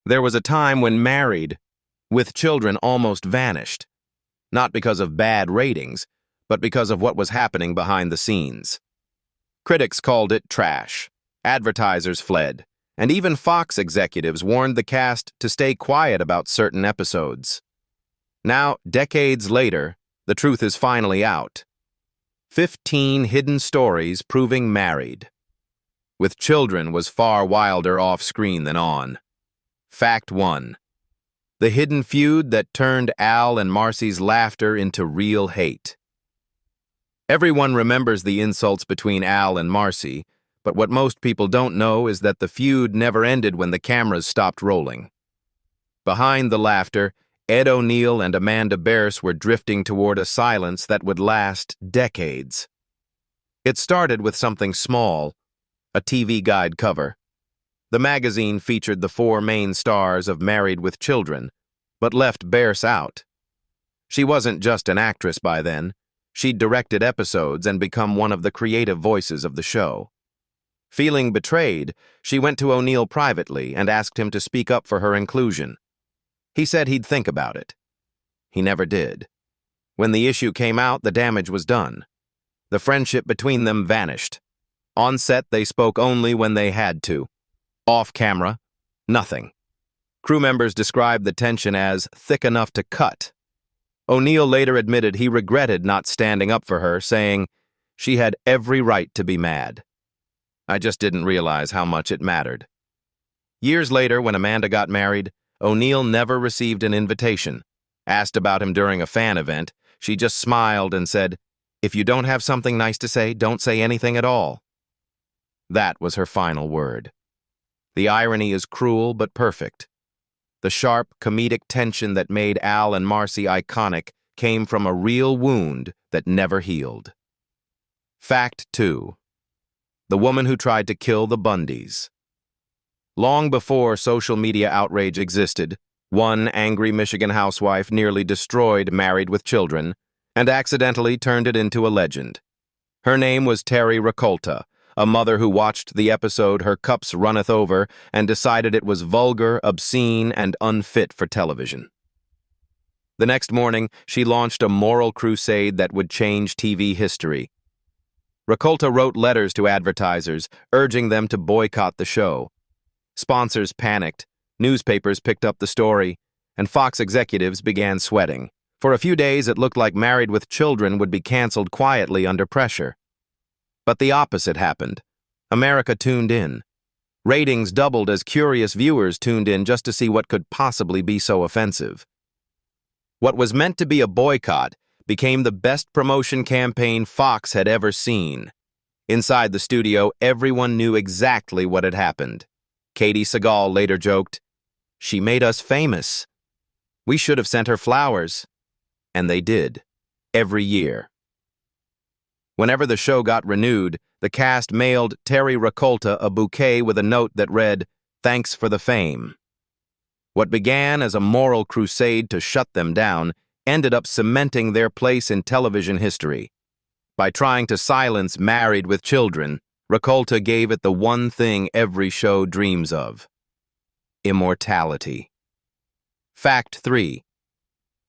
There was a time when Married with Children almost vanished, not because of bad ratings, but because of what was happening behind the scenes. Critics called it trash, advertisers fled, and even Fox executives warned the cast to stay quiet about certain episodes. Now, decades later, the truth is finally out. 15 hidden stories proving Married with Children was far wilder off-screen than on. Fact 1. The hidden feud that turned Al and Marcy's laughter into real hate. Everyone remembers the insults between Al and Marcy, but what most people don't know is that the feud never ended when the cameras stopped rolling. Behind the laughter, Ed O'Neill and Amanda Bearse were drifting toward a silence that would last decades. It started with something small, a TV guide cover. The magazine featured the 4 main stars of Married with Children, but left Bearse out. She wasn't just an actress by then. She'd directed episodes and become one of the creative voices of the show. Feeling betrayed, she went to O'Neill privately and asked him to speak up for her inclusion. He said he'd think about it. He never did. When the issue came out, the damage was done. The friendship between them vanished. On set, they spoke only when they had to. Off camera, nothing. Crew members described the tension as thick enough to cut. O'Neill later admitted he regretted not standing up for her, saying, "She had every right to be mad. I just didn't realize how much it mattered." Years later, when Amanda got married, O'Neill never received an invitation. Asked about him during a fan event, she just smiled and said, "If you don't have something nice to say, don't say anything at all." That was her final word. The irony is cruel but perfect. The sharp, comedic tension that made Al and Marcy iconic came from a real wound that never healed. Fact 2. The woman who tried to kill the Bundys. Long before social media outrage existed, one angry Michigan housewife nearly destroyed Married with Children and accidentally turned it into a legend. Her name was Terry Rakolta, a mother who watched the episode Her Cups Runneth Over and decided it was vulgar, obscene, and unfit for television. The next morning, she launched a moral crusade that would change TV history. Rakolta wrote letters to advertisers, urging them to boycott the show. Sponsors panicked, newspapers picked up the story, and Fox executives began sweating. For a few days, it looked like Married with Children would be canceled quietly under pressure. But the opposite happened. America tuned in. Ratings doubled as curious viewers tuned in just to see what could possibly be so offensive. What was meant to be a boycott became the best promotion campaign Fox had ever seen. Inside the studio, everyone knew exactly what had happened. Katie Sagal later joked, "She made us famous. We should have sent her flowers." And they did, every year. Whenever the show got renewed, the cast mailed Terry Rakolta a bouquet with a note that read, "Thanks for the fame." What began as a moral crusade to shut them down ended up cementing their place in television history. By trying to silence Married with Children, Rakolta gave it the one thing every show dreams of: immortality. Fact 3.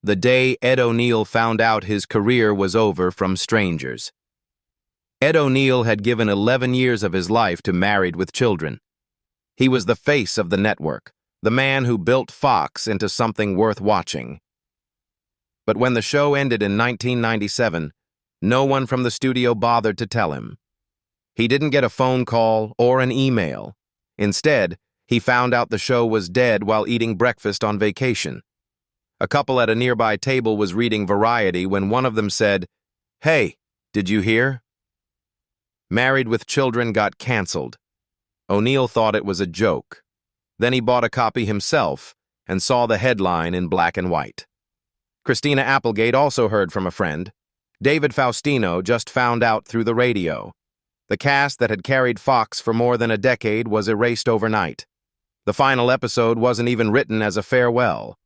The day Ed O'Neill found out his career was over from strangers. Ed O'Neill had given 11 years of his life to Married with Children. He was the face of the network, the man who built Fox into something worth watching. But when the show ended in 1997, no one from the studio bothered to tell him. He didn't get a phone call or an email. Instead, he found out the show was dead while eating breakfast on vacation. A couple at a nearby table was reading Variety when one of them said, "Hey, did you hear?" Married with Children got canceled. O'Neill thought it was a joke. Then he bought a copy himself and saw the headline in black and white. Christina Applegate also heard from a friend. David Faustino just found out through the radio. The cast that had carried Fox for more than a decade was erased overnight. The final episode wasn't even written as a farewell.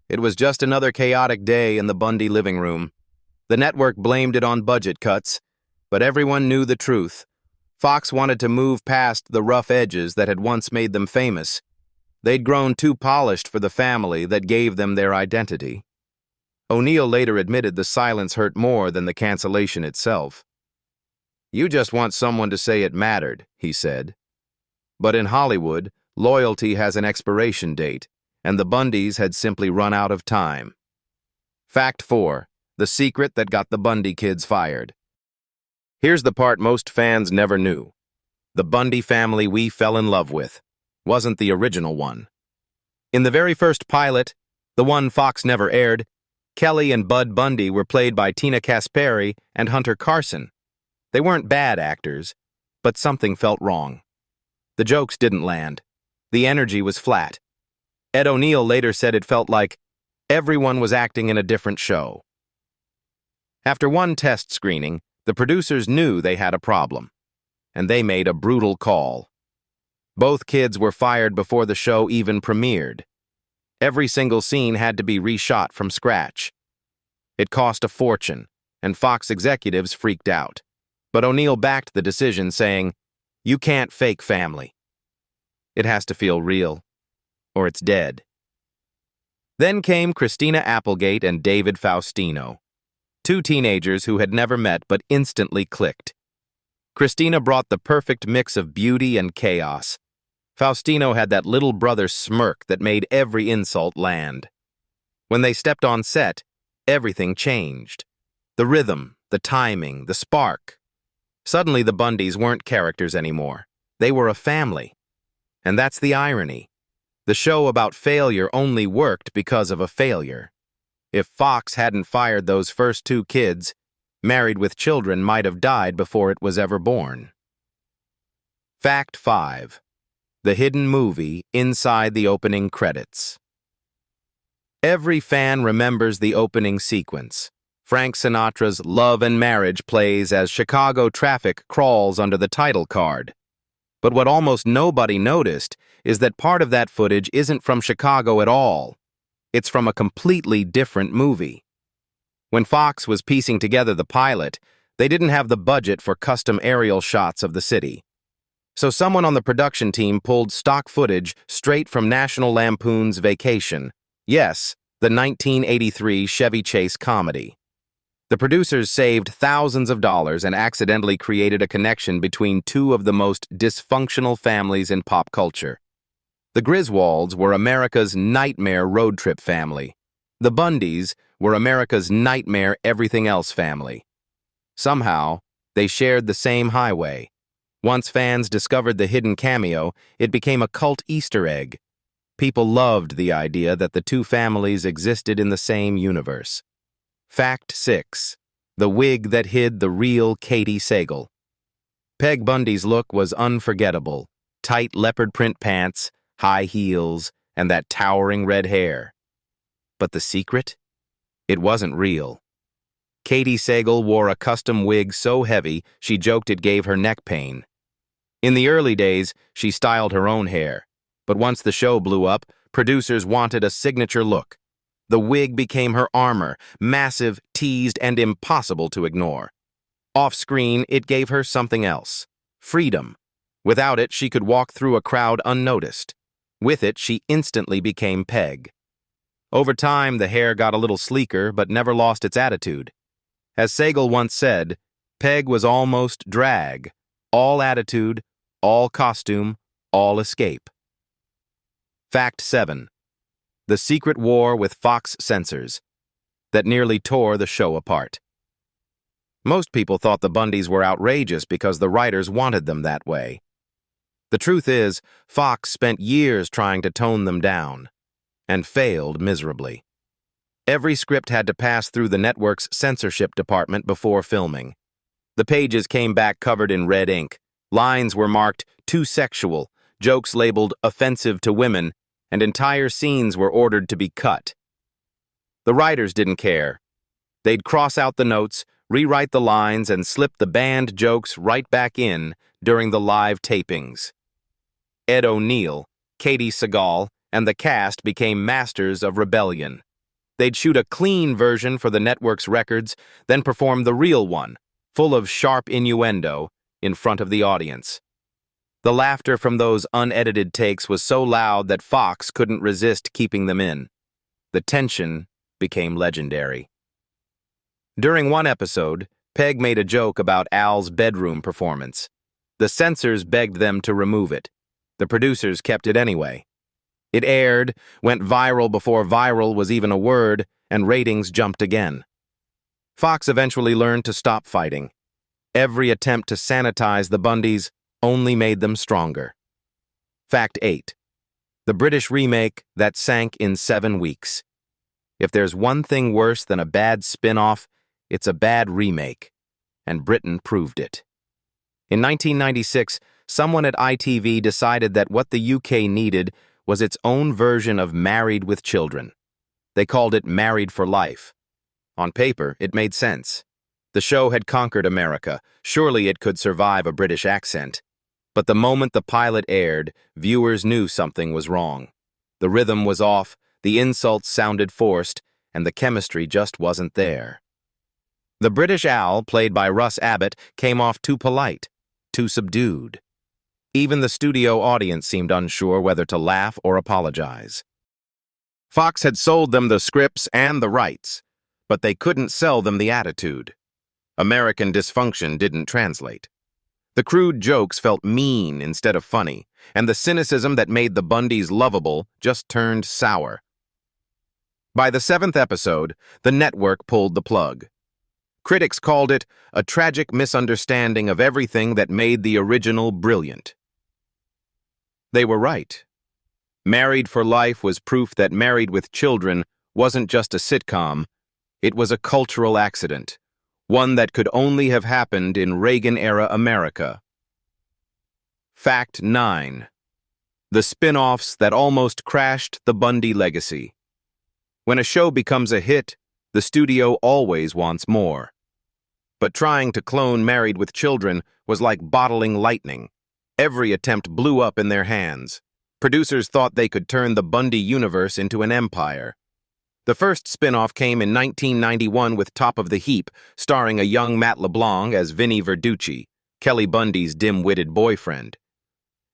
It was just another chaotic day in the Bundy living room. The network blamed it on budget cuts, but everyone knew the truth. Fox wanted to move past the rough edges that had once made them famous. They'd grown too polished for the family that gave them their identity. O'Neill later admitted the silence hurt more than the cancellation itself. "You just want someone to say it mattered," he said. But in Hollywood, loyalty has an expiration date, and the Bundys had simply run out of time. Fact 4. The secret that got the Bundy kids fired. Here's the part most fans never knew. The Bundy family we fell in love with wasn't the original one. In the very first pilot, the one Fox never aired, Kelly and Bud Bundy were played by Tina Kasperi and Hunter Carson. They weren't bad actors, but something felt wrong. The jokes didn't land. The energy was flat. Ed O'Neill later said it felt like everyone was acting in a different show. After one test screening, the producers knew they had a problem, and they made a brutal call. Both kids were fired before the show even premiered. Every single scene had to be reshot from scratch. It cost a fortune, and Fox executives freaked out. But O'Neill backed the decision, saying, "You can't fake family. It has to feel real, or it's dead." Then came Christina Applegate and David Faustino, two teenagers who had never met but instantly clicked. Christina brought the perfect mix of beauty and chaos. Faustino had that little brother smirk that made every insult land. When they stepped on set, everything changed. The rhythm, the timing, the spark. Suddenly the Bundys weren't characters anymore. They were a family. And that's the irony. The show about failure only worked because of a failure. If Fox hadn't fired those first two kids, Married with Children might have died before it was ever born. Fact 5. The hidden movie inside the opening credits. Every fan remembers the opening sequence. Frank Sinatra's Love and Marriage plays as Chicago traffic crawls under the title card. But what almost nobody noticed is that part of that footage isn't from Chicago at all. It's from a completely different movie. When Fox was piecing together the pilot, they didn't have the budget for custom aerial shots of the city. So someone on the production team pulled stock footage straight from National Lampoon's Vacation. Yes, the 1983 Chevy Chase comedy. The producers saved thousands of dollars and accidentally created a connection between two of the most dysfunctional families in pop culture. The Griswolds were America's nightmare road trip family. The Bundys were America's nightmare everything else family. Somehow, they shared the same highway. Once fans discovered the hidden cameo, it became a cult Easter egg. People loved the idea that the two families existed in the same universe. Fact 6. The wig that hid the real Katie Sagal. Peg Bundy's look was unforgettable. Tight leopard print pants, high heels, and that towering red hair. But the secret? It wasn't real. Katie Sagal wore a custom wig so heavy she joked it gave her neck pain. In the early days, she styled her own hair. But once the show blew up, producers wanted a signature look. The wig became her armor, massive, teased, and impossible to ignore. Off-screen, it gave her something else. Freedom. Without it, she could walk through a crowd unnoticed. With it, she instantly became Peg. Over time, the hair got a little sleeker, but never lost its attitude. As Sagal once said, Peg was almost drag. All attitude, all costume, all escape. Fact 7. The secret war with Fox censors that nearly tore the show apart. Most people thought the Bundys were outrageous because the writers wanted them that way. The truth is, Fox spent years trying to tone them down, and failed miserably. Every script had to pass through the network's censorship department before filming. The pages came back covered in red ink. Lines were marked too sexual, jokes labeled offensive to women, and entire scenes were ordered to be cut. The writers didn't care. They'd cross out the notes, rewrite the lines, and slip the banned jokes right back in during the live tapings. Ed O'Neill, Katie Sagal, and the cast became masters of rebellion. They'd shoot a clean version for the network's records, then perform the real one, full of sharp innuendo, in front of the audience. The laughter from those unedited takes was so loud that Fox couldn't resist keeping them in. The tension became legendary. During one episode, Peg made a joke about Al's bedroom performance. The censors begged them to remove it. The producers kept it anyway. It aired, went viral before viral was even a word, and ratings jumped again. Fox eventually learned to stop fighting. Every attempt to sanitize the Bundys only made them stronger. Fact 8. The British remake that sank in 7 weeks. If there's one thing worse than a bad spin-off, it's a bad remake. And Britain proved it. In 1996, someone at ITV decided that what the UK needed was its own version of Married with Children. They called it Married for Life. On paper, it made sense. The show had conquered America. Surely it could survive a British accent. But the moment the pilot aired, viewers knew something was wrong. The rhythm was off, the insults sounded forced, and the chemistry just wasn't there. The British Al, played by Russ Abbott, came off too polite, too subdued. Even the studio audience seemed unsure whether to laugh or apologize. Fox had sold them the scripts and the rights, but they couldn't sell them the attitude. American dysfunction didn't translate. The crude jokes felt mean instead of funny, and the cynicism that made the Bundys lovable just turned sour. By the 7th episode, the network pulled the plug. Critics called it a tragic misunderstanding of everything that made the original brilliant. They were right. Married for Life was proof that Married with Children wasn't just a sitcom, it was a cultural accident. One that could only have happened in Reagan-era America. Fact 9. The spin-offs that almost crashed the Bundy legacy. When a show becomes a hit, the studio always wants more. But trying to clone Married with Children was like bottling lightning. Every attempt blew up in their hands. Producers thought they could turn the Bundy universe into an empire. The first spin-off came in 1991 with Top of the Heap, starring a young Matt LeBlanc as Vinnie Verducci, Kelly Bundy's dim-witted boyfriend.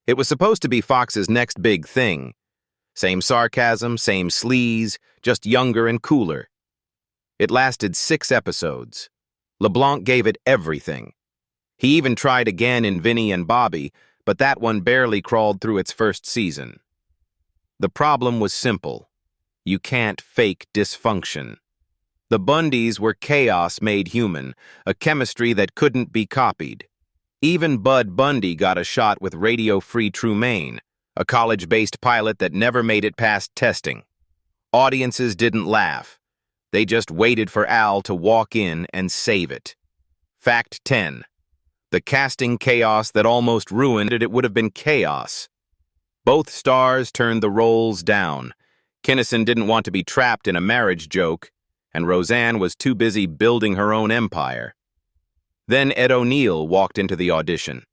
It was supposed to be Fox's next big thing. Same sarcasm, same sleaze, just younger and cooler. It lasted 6 episodes. LeBlanc gave it everything. He even tried again in Vinnie and Bobby, but that one barely crawled through its first season. The problem was simple. You can't fake dysfunction. The Bundys were chaos made human, a chemistry that couldn't be copied. Even Bud Bundy got a shot with Radio Free Tremaine, a college-based pilot that never made it past testing. Audiences didn't laugh. They just waited for Al to walk in and save it. Fact 10. The casting chaos that almost ruined it would have been chaos. Both stars turned the roles down. Kinison didn't want to be trapped in a marriage joke, and Roseanne was too busy building her own empire. Then Ed O'Neill walked into the audition.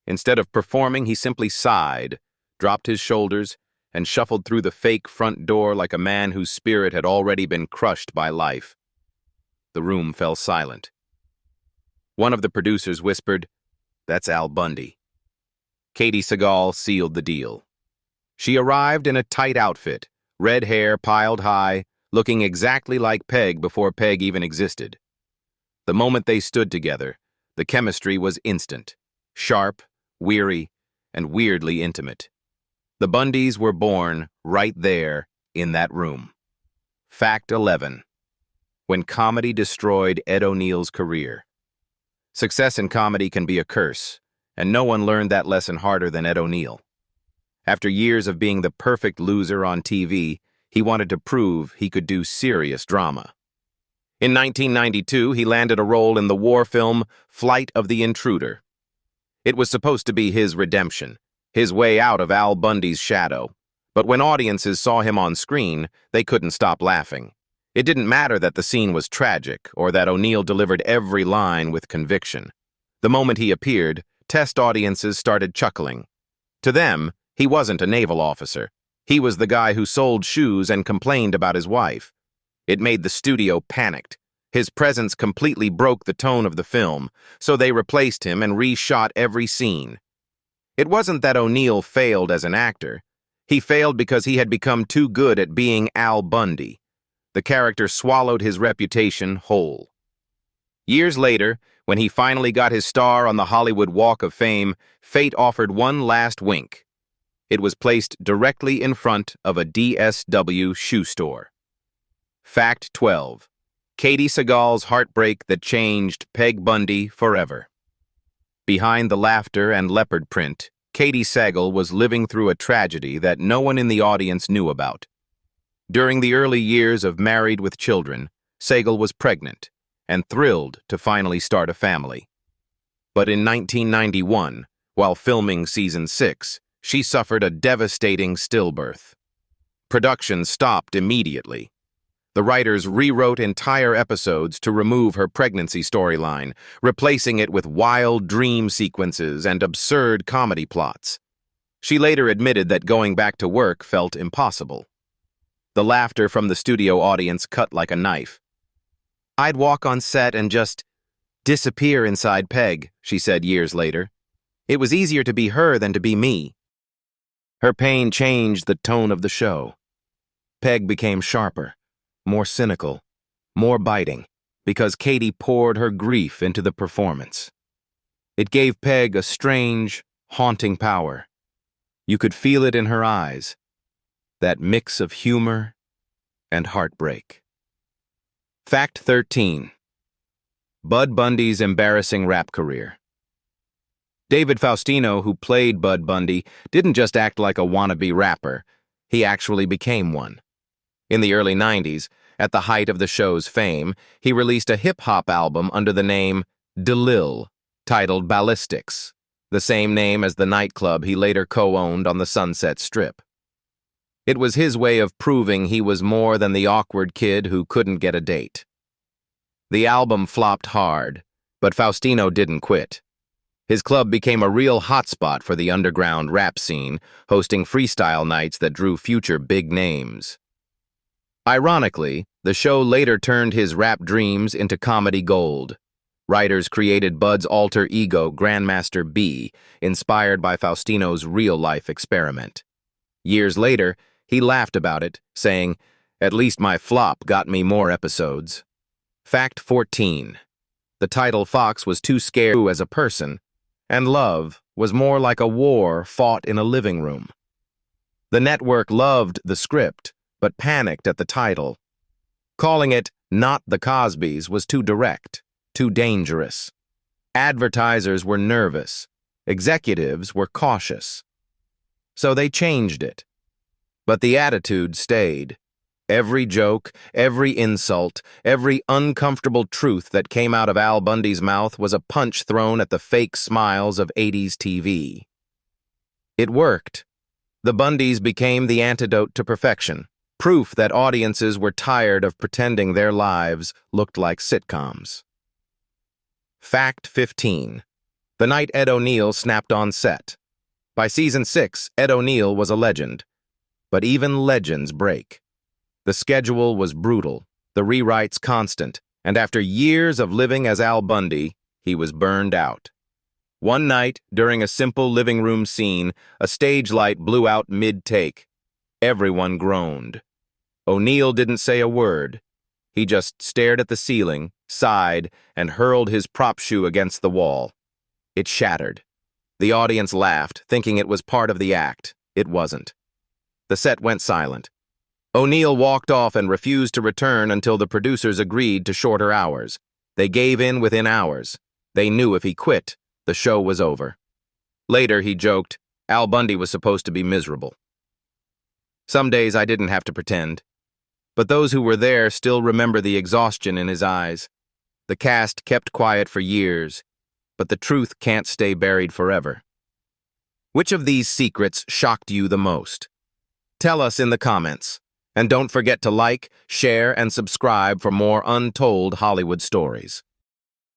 Instead of performing, he simply sighed, dropped his shoulders, and shuffled through the fake front door like a man whose spirit had already been crushed by life. The room fell silent. One of the producers whispered, "That's Al Bundy." Katie Seagal sealed the deal. She arrived in a tight outfit, red hair piled high, looking exactly like Peg before Peg even existed. The moment they stood together, the chemistry was instant, sharp, weary, and weirdly intimate. The Bundys were born right there in that room. Fact 11. When comedy destroyed Ed O'Neill's career. Success in comedy can be a curse, and no one learned that lesson harder than Ed O'Neill. After years of being the perfect loser on TV, he wanted to prove he could do serious drama. In 1992, he landed a role in the war film Flight of the Intruder. It was supposed to be his redemption, his way out of Al Bundy's shadow. But when audiences saw him on screen, they couldn't stop laughing. It didn't matter that the scene was tragic or that O'Neill delivered every line with conviction. The moment he appeared, test audiences started chuckling. To them, he wasn't a naval officer. He was the guy who sold shoes and complained about his wife. It made the studio panicked. His presence completely broke the tone of the film, so they replaced him and reshot every scene. It wasn't that O'Neill failed as an actor. He failed because he had become too good at being Al Bundy. The character swallowed his reputation whole. Years later, when he finally got his star on the Hollywood Walk of Fame, fate offered one last wink. It was placed directly in front of a DSW shoe store. Fact 12. Katie Sagal's heartbreak that changed Peg Bundy forever. Behind the laughter and leopard print, Katie Sagal was living through a tragedy that no one in the audience knew about. During the early years of Married with Children, Sagal was pregnant and thrilled to finally start a family. But in 1991, while filming season 6, she suffered a devastating stillbirth. Production stopped immediately. The writers rewrote entire episodes to remove her pregnancy storyline, replacing it with wild dream sequences and absurd comedy plots. She later admitted that going back to work felt impossible. The laughter from the studio audience cut like a knife. "I'd walk on set and just disappear inside Peg," she said years later. "It was easier to be her than to be me." Her pain changed the tone of the show. Peg became sharper, more cynical, more biting, because Katie poured her grief into the performance. It gave Peg a strange, haunting power. You could feel it in her eyes, that mix of humor and heartbreak. Fact 13. Bud Bundy's embarrassing rap career. David Faustino, who played Bud Bundy, didn't just act like a wannabe rapper, he actually became one. In the early 90s, at the height of the show's fame, he released a hip-hop album under the name DeLil, titled Ballistics, the same name as the nightclub he later co-owned on the Sunset Strip. It was his way of proving he was more than the awkward kid who couldn't get a date. The album flopped hard, but Faustino didn't quit. His club became a real hotspot for the underground rap scene, hosting freestyle nights that drew future big names. Ironically, the show later turned his rap dreams into comedy gold. Writers created Bud's alter ego, Grandmaster B, inspired by Faustino's real-life experiment. Years later, he laughed about it, saying, "At least my flop got me more episodes." Fact 14. The title Fox was too scared as a person, and Love was more like a war fought in a living room. The network loved the script, but panicked at the title. Calling it Not the Cosbys was too direct, too dangerous. Advertisers were nervous. Executives were cautious. So they changed it. But the attitude stayed. Every joke, every insult, every uncomfortable truth that came out of Al Bundy's mouth was a punch thrown at the fake smiles of 80s TV. It worked. The Bundys became the antidote to perfection, proof that audiences were tired of pretending their lives looked like sitcoms. Fact 15. The night Ed O'Neill snapped on set. By season 6, Ed O'Neill was a legend. But even legends break. The schedule was brutal, the rewrites constant, and after years of living as Al Bundy, he was burned out. One night, during a simple living room scene, a stage light blew out mid-take. Everyone groaned. O'Neill didn't say a word. He just stared at the ceiling, sighed, and hurled his prop shoe against the wall. It shattered. The audience laughed, thinking it was part of the act. It wasn't. The set went silent. O'Neill walked off and refused to return until the producers agreed to shorter hours. They gave in within hours. They knew if he quit, the show was over. Later, he joked, Al Bundy was supposed to be miserable. Some days I didn't have to pretend. But those who were there still remember the exhaustion in his eyes. The cast kept quiet for years, but the truth can't stay buried forever. Which of these secrets shocked you the most? Tell us in the comments. And don't forget to like, share, and subscribe for more untold Hollywood stories.